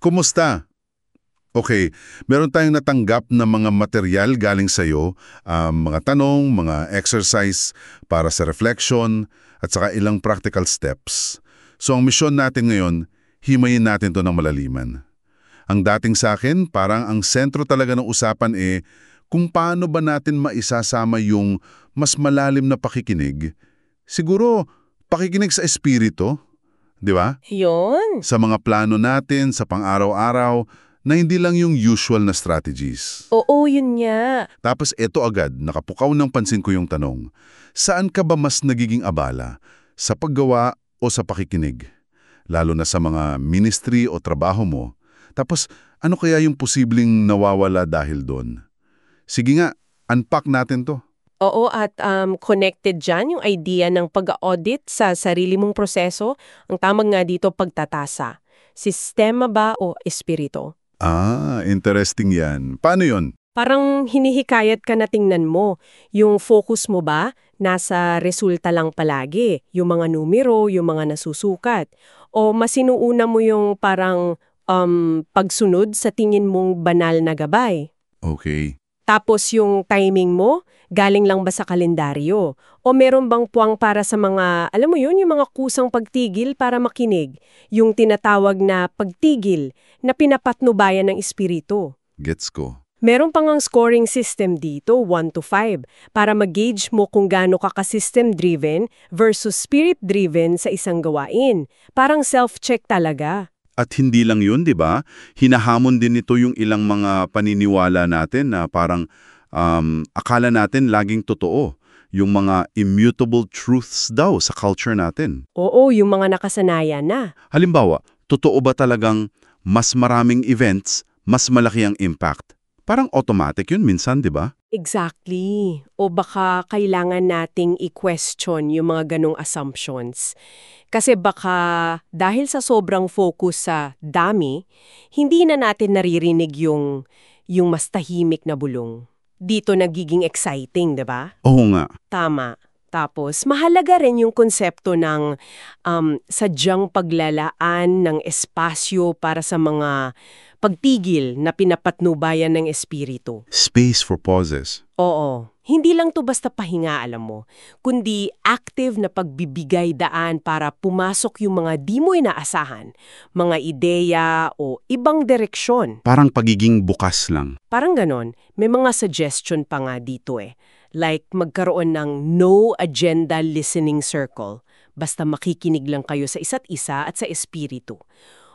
Kumusta? Okay, meron tayong natanggap na mga material galing sa'yo, mga tanong, mga exercise para sa reflection, at saka ilang practical steps. So ang misyon natin ngayon, himayin natin to ng malaliman. Ang dating sa akin, parang ang sentro talaga ng usapan kung paano ba natin maisasama yung mas malalim na pakikinig. Siguro, pakikinig sa espiritu, di ba? Yun. Sa mga plano natin, sa pang-araw-araw, na hindi lang yung usual na strategies. Oo, yun nga. Tapos eto agad, nakapukaw ng pansin ko yung tanong, saan ka ba mas nagiging abala? Sa paggawa o sa pakikinig? Lalo na sa mga ministry o trabaho mo. Tapos, ano kaya yung posibleng nawawala dahil doon? Sige nga, unpack natin to. Oo, at connected dyan yung idea ng pag-audit sa sarili mong proseso. Ang tawag nga dito, pagtatasa. Sistema ba o espiritu? Interesting yan. Paano yon? Parang hinihikayat ka na tingnan mo. Yung focus mo ba, nasa resulta lang palagi. Yung mga numero, yung mga nasusukat. O masinuuna mo yung parang pagsunod sa tingin mong banal na gabay. Okay. Tapos yung timing mo, galing lang ba sa kalendaryo? O meron bang puwang para sa mga, alam mo yun, yung mga kusang pagtigil para makinig? Yung tinatawag na pagtigil na pinapatnubayan ng espiritu. Gets ko. Meron pang ang scoring system dito, 1 to 5, para mag-gauge mo kung gaano ka ka-system-driven versus spirit-driven sa isang gawain. Parang self-check talaga. At hindi lang yun, di ba? Hinahamon din ito yung ilang mga paniniwala natin na parang akala natin laging totoo. Yung mga immutable truths daw sa culture natin. Oo, yung mga nakasanayan na. Halimbawa, totoo ba talagang mas maraming events, mas malaki ang impact? Parang automatic yun minsan, di ba? Exactly. O baka kailangan nating i-question yung mga ganong assumptions. Kasi baka dahil sa sobrang focus sa dami, hindi na natin naririnig yung mas tahimik na bulong. Dito nagiging exciting, 'di ba? Oo nga. Tama. Tapos, mahalaga rin yung konsepto ng sadyang paglalaan ng espasyo para sa mga pagtigil na pinapatnubayan ng espiritu. Space for pauses. Oo. Hindi lang to basta pahinga, alam mo, kundi active na pagbibigay daan para pumasok yung mga di mo inaasahan, mga ideya o ibang direksyon. Parang pagiging bukas lang. Parang ganon, may mga suggestion pa nga dito like magkaroon ng no agenda listening circle, basta makikinig lang kayo sa isa't isa at sa espiritu.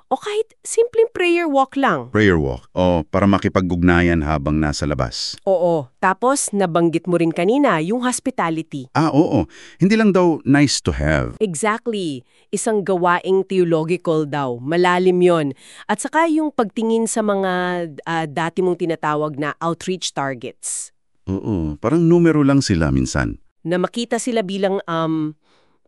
O kahit simpleng prayer walk lang. Prayer walk. O para makipag-ugnayan habang nasa labas. Oo. Tapos, nabanggit mo rin kanina, yung hospitality. Oo. Hindi lang daw nice to have. Exactly. Isang gawaing theological daw. Malalim yon. At saka yung pagtingin sa mga dati mong tinatawag na outreach targets. Oo. Parang numero lang sila minsan. Na makita sila bilang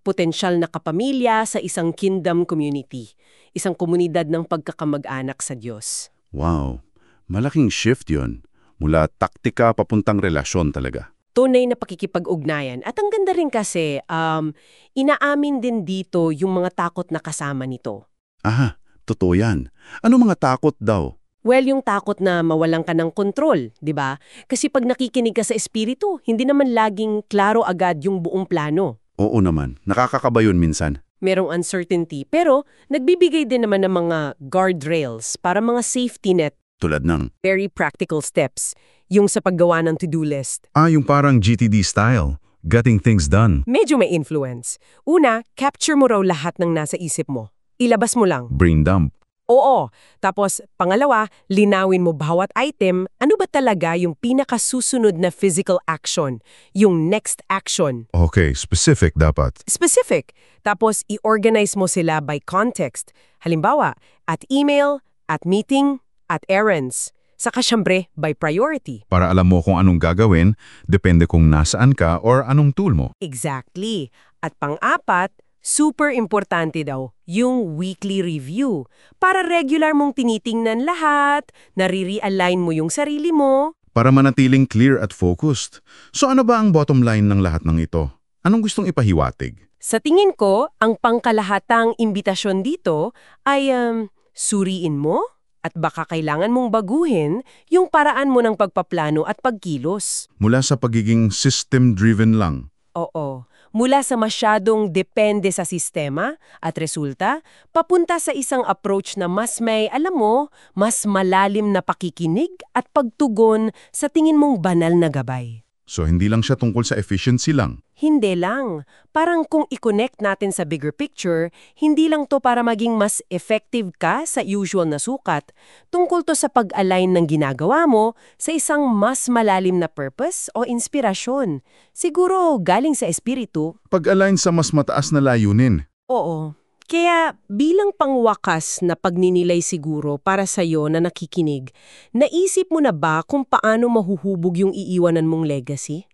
potensyal na kapamilya sa isang kingdom community. Isang komunidad ng pagkakamag-anak sa Diyos. Wow. Malaking shift yon. Mula taktika papuntang relasyon talaga. Tunay na pakikipag-ugnayan. At ang ganda rin kasi, inaamin din dito yung mga takot na kasama nito. Aha, totoo yan. Ano mga takot daw? Well, yung takot na mawalan ka ng kontrol, di ba? Kasi pag nakikinig ka sa espiritu, hindi naman laging klaro agad yung buong plano. Oo naman. Nakakakaba yun minsan. Merong uncertainty, pero nagbibigay din naman ng mga guardrails para mga safety net. Tulad ng? Very practical steps. Yung sa paggawa ng to-do list. Yung parang GTD style. Getting things done. Medyo may influence. Una, capture mo raw lahat ng nasa isip mo. Ilabas mo lang. Brain dump. Oo. Tapos, pangalawa, linawin mo bawat item, ano ba talaga yung pinakasusunod na physical action, yung next action. Okay, specific dapat. Specific. Tapos, i-organize mo sila by context. Halimbawa, at email, at meeting, at errands. Saka syempre, by priority. Para alam mo kung anong gagawin, depende kung nasaan ka or anong tool mo. Exactly. At pang-apat, super importante daw, yung weekly review. Para regular mong tinitingnan lahat, nariri-align mo yung sarili mo. Para manatiling clear at focused. So ano ba ang bottom line ng lahat ng ito? Anong gustong ipahiwatig? Sa tingin ko, ang pangkalahatang imbitasyon dito ay suriin mo, At baka kailangan mong baguhin yung paraan mo ng pagpaplano at pagkilos. Mula sa pagiging system-driven lang. Oo. Mula sa masyadong depende sa sistema at resulta, papunta sa isang approach na mas may, alam mo, mas malalim na pakikinig at pagtugon sa tingin mong banal na gabay. So hindi lang siya tungkol sa efficiency lang. Hindi lang. Parang kung i-connect natin sa bigger picture, hindi lang to para maging mas effective ka sa usual na sukat. Tungkol to sa pag-align ng ginagawa mo sa isang mas malalim na purpose o inspirasyon. Siguro galing sa espiritu. Pag-align sa mas mataas na layunin. Oo. Kaya bilang pangwakas na pagninilay siguro para sa'yo na nakikinig, naisip mo na ba kung paano mahuhubog yung iiwanan mong legacy?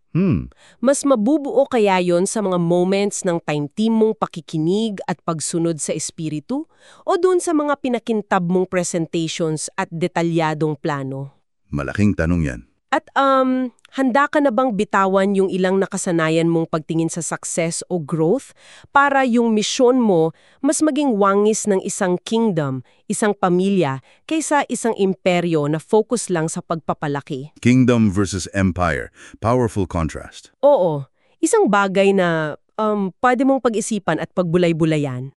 Mas mabubuo kaya yon sa mga moments ng time team mong pakikinig at pagsunod sa espiritu? O dun sa mga pinakintab mong presentations at detalyadong plano? Malaking tanong yan. At handa ka na bang bitawan yung ilang nakasanayan mong pagtingin sa success o growth para yung misyon mo mas maging wangis ng isang kingdom, isang pamilya, kaysa isang imperyo na focus lang sa pagpapalaki? Kingdom versus empire. Powerful contrast. Oo, isang bagay na pwede mong pag-isipan at pagbulay-bulayan.